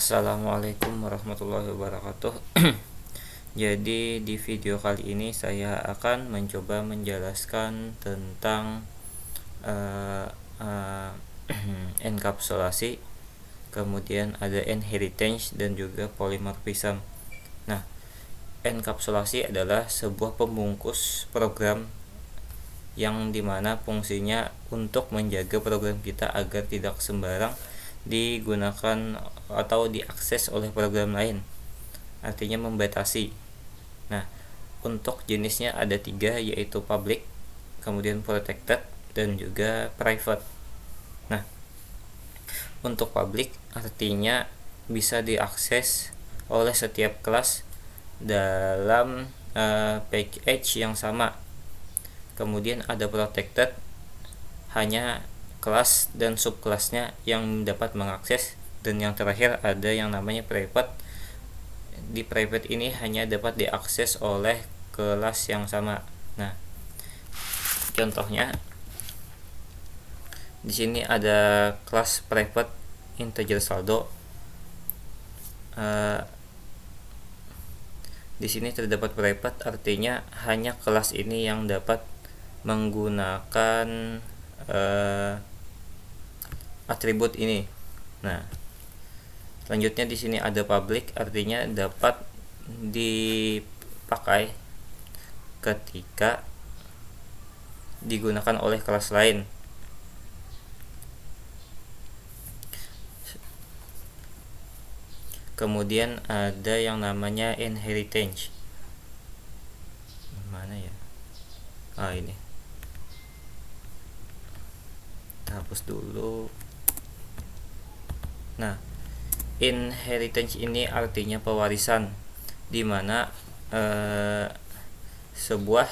Assalamualaikum warahmatullahi wabarakatuh. Jadi di video kali ini saya akan mencoba menjelaskan tentang uh, uh, enkapsulasi, kemudian ada inheritance dan juga polymorphism. Nah, enkapsulasi adalah sebuah pembungkus program yang dimana fungsinya untuk menjaga program kita agar tidak sembarang digunakan atau diakses oleh program lain, artinya membatasi. Nah, untuk jenisnya ada 3, yaitu public, kemudian protected, dan juga private. Nah, untuk public artinya bisa diakses oleh setiap kelas dalam package yang sama. Kemudian ada protected, hanya kelas dan subkelasnya yang dapat mengakses. Dan yang terakhir ada yang namanya private. Di private ini hanya dapat diakses oleh kelas yang sama. Nah, contohnya di sini ada kelas private integer saldo. Di sini terdapat private, artinya hanya kelas ini yang dapat menggunakan atribut ini. Nah, selanjutnya di sini ada public, artinya dapat dipakai ketika digunakan oleh kelas lain. Kemudian ada yang namanya inheritance. Mana ya? Ini. Kita hapus dulu. Nah, inheritance ini artinya pewarisan, di mana sebuah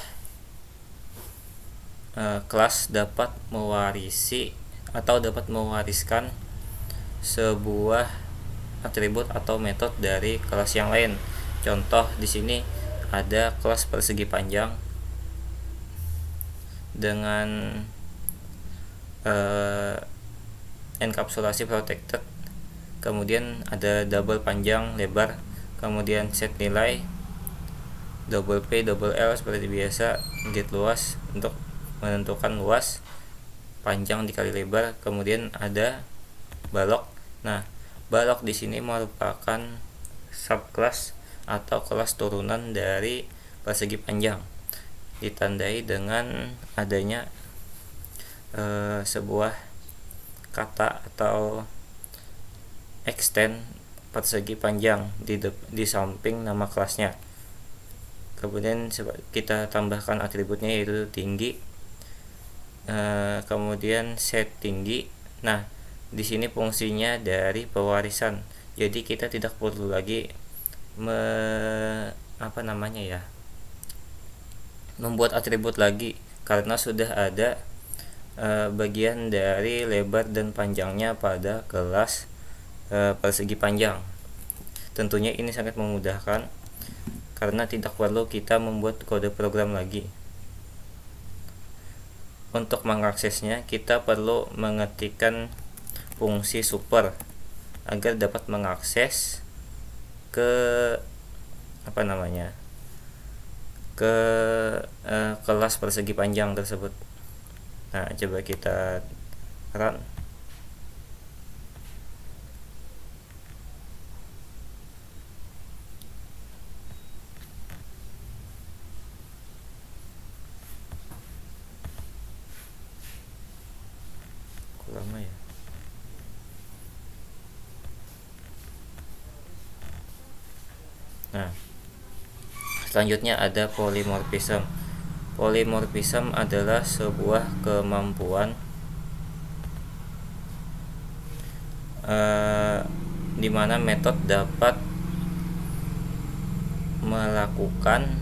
kelas dapat mewarisi atau dapat mewariskan sebuah atribut atau metode dari kelas yang lain. Contoh di sini ada kelas persegi panjang dengan enkapsulasi protected, kemudian ada double panjang lebar, kemudian set nilai, double P double L seperti biasa, get luas untuk menentukan luas, panjang dikali lebar, kemudian ada balok. Nah, balok di sini merupakan subclass atau kelas turunan dari persegi panjang, ditandai dengan adanya sebuah kata atau extend persegi panjang di samping nama kelasnya. Kemudian kita tambahkan atributnya, yaitu tinggi, kemudian set tinggi. Nah, di sini fungsinya dari pewarisan. Jadi kita tidak perlu lagi membuat atribut lagi, karena sudah ada bagian dari lebar dan panjangnya pada kelas persegi panjang. Tentunya ini sangat memudahkan karena tidak perlu kita membuat kode program lagi. Untuk mengaksesnya kita perlu mengetikkan fungsi super agar dapat mengakses ke kelas persegi panjang tersebut. Nah, coba kita run. Lama ya. Nah, selanjutnya ada polymorphism. Polymorphism adalah sebuah kemampuan di mana metode dapat melakukan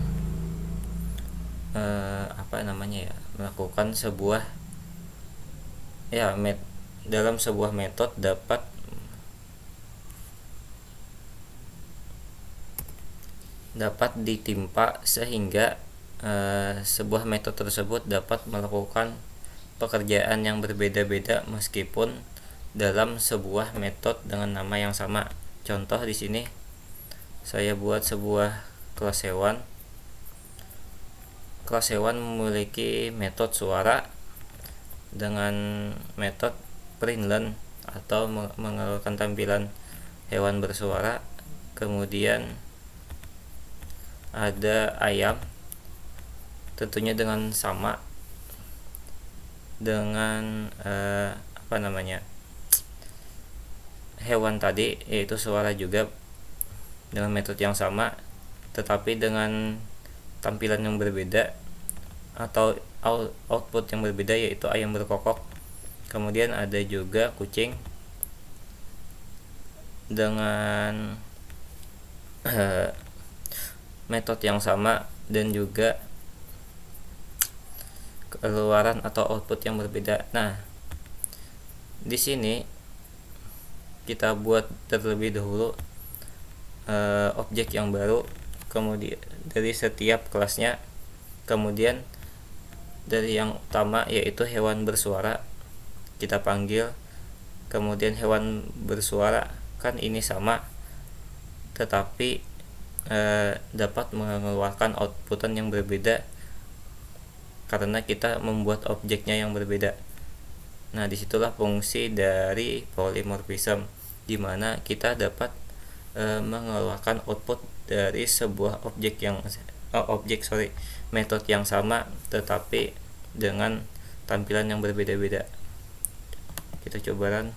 melakukan sebuah dalam sebuah metode dapat ditimpa sehingga sebuah metode tersebut dapat melakukan pekerjaan yang berbeda-beda meskipun dalam sebuah metode dengan nama yang sama. contoh di sini saya buat sebuah kelas hewan. Kelas hewan memiliki metode suara dengan metode print learn atau mengeluarkan tampilan hewan bersuara. Kemudian ada ayam, tentunya dengan sama dengan hewan tadi, yaitu suara juga dengan metode yang sama tetapi dengan tampilan yang berbeda atau output yang berbeda, yaitu ayam berkokok. Kemudian ada juga kucing dengan metode yang sama dan juga keluaran atau output yang berbeda. Nah, di sini kita buat terlebih dahulu objek yang baru, kemudian dari setiap kelasnya, kemudian dari yang utama yaitu hewan bersuara kita panggil, kemudian hewan bersuara kan ini sama tetapi dapat mengeluarkan outputan yang berbeda karena kita membuat objeknya yang berbeda. Nah, disitulah fungsi dari polymorphism, di mana kita dapat mengeluarkan output dari sebuah metode yang sama tetapi dengan tampilan yang berbeda-beda. Kita coba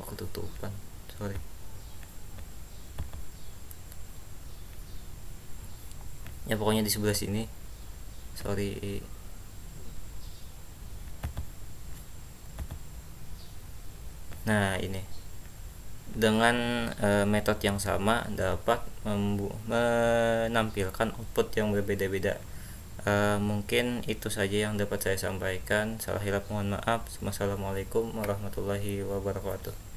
ketutupan, sorry. Ya pokoknya di sebelah sini, sorry. Nah, ini dengan metode yang sama dapat menampilkan output yang berbeda-beda. Mungkin itu saja yang dapat saya sampaikan. Salah hilap mohon maaf. Wassalamualaikum warahmatullahi wabarakatuh.